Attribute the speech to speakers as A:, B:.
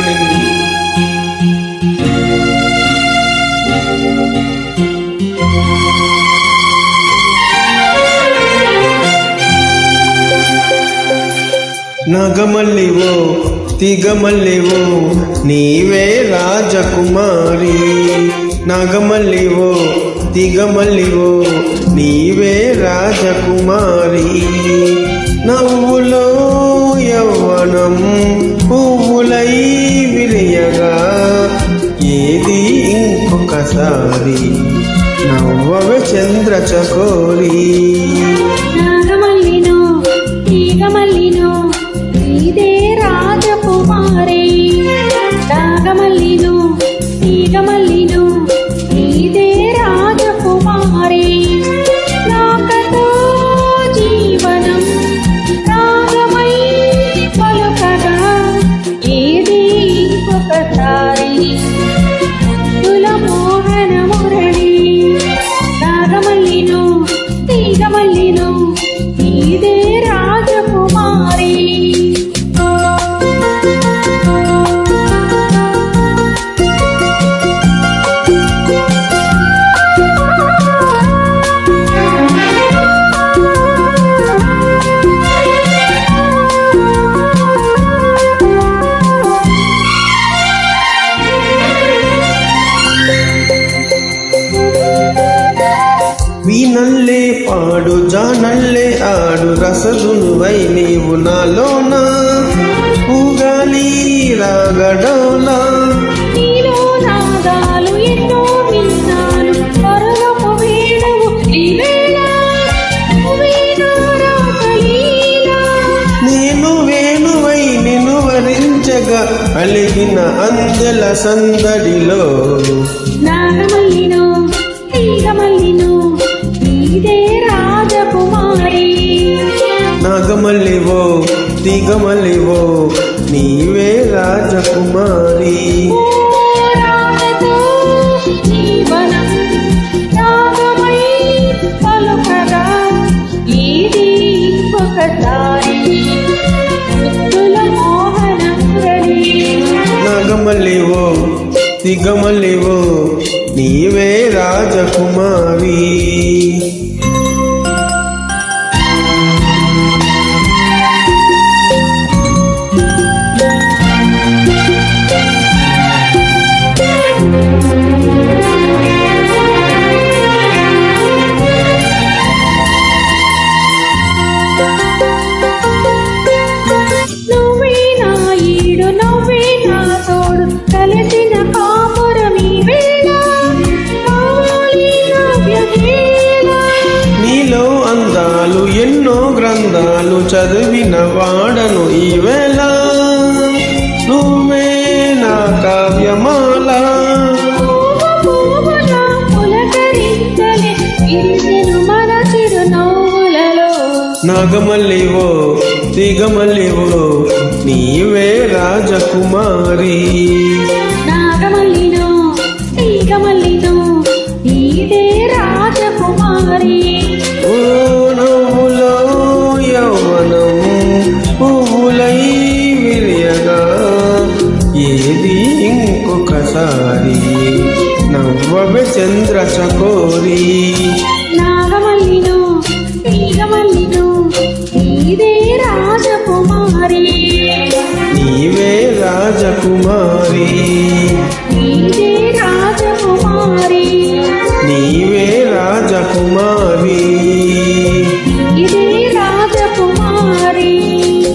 A: ప్రియునిని. నాగమల్లివో తీగమల్లివో నీవే రాజకుమారి. నాగమల్లివో తీగమల్లివో నీవే రాజకుమారి. నవ్వులో యవ్వనం పువ్వులై విరియగా ఏది ఇంకొకసారి నవ్వవే చంద్రచకోరి.
B: నాగమల్లినో తీగమల్లినో నీదే రాజకుమారి. నాగమల్లినో తీగమల్లినో నీదే రాజకుమారి. నాకతో జీవనం రాగమై పలుకగా ఏది ఒకసారి ముద్దుల మోహన మురళి. నాగమల్లినో తీగమల్లినో నీదే రాజకుమారి.
A: వీణల్లే పాడు జానల్లే ఆడు రసదునువై నీవు నాలోన ఊగాలి రాగడోలా.
B: నీలో నాదాలు ఎన్నో విన్నాను పరుగపు వేణువు నీవేళ వీణారాగలీలా.
A: నేను వేణువై నిన్ను వరించగా అలిగిన అందెల సందడిలో.
B: నాగమల్లినో తీగమల్లినో నీదే రాజకుమారి.
A: నాగమల్లివో తీగమల్లివో నీవే రాజకుమారి.
B: ఓ రాగతో జీవనం రాగమై పలుకగా ఏది ఒకసారి ముద్దుల మోహన మురళి.
A: నాగమల్లివో తీగమల్లివో నీవే రాజకుమారి.
B: నువ్వే నా ఈడు నువ్వే నా తోడు కలిసిన కాపురమీ వేళ కావాలి కావ్యవేళ.
A: నీలో అందాలు ఎన్నో గ్రంథాలు చదివిన వాడను ఈవేళ నువ్వే నా కావ్యమాల.
B: పువ్వుల పులకరించలే విరిసెను మన చిరునవ్వులలో.
A: నాగమల్లివో తీగమల్లివో నీవే రాజకుమారి.
B: నాగమల్లినో తీగమల్లినో నీదే రాజకుమారి.
A: ఓ నవ్వులో యవ్వనం పువ్వులై విరియగా ఏది ఇంకొకసారి నవ్వవే చంద్రచకోరి.
B: నాగమల్లినో తీగమల్లినో నీదే రాజకుమారి.
A: నీవే రాజకుమారి.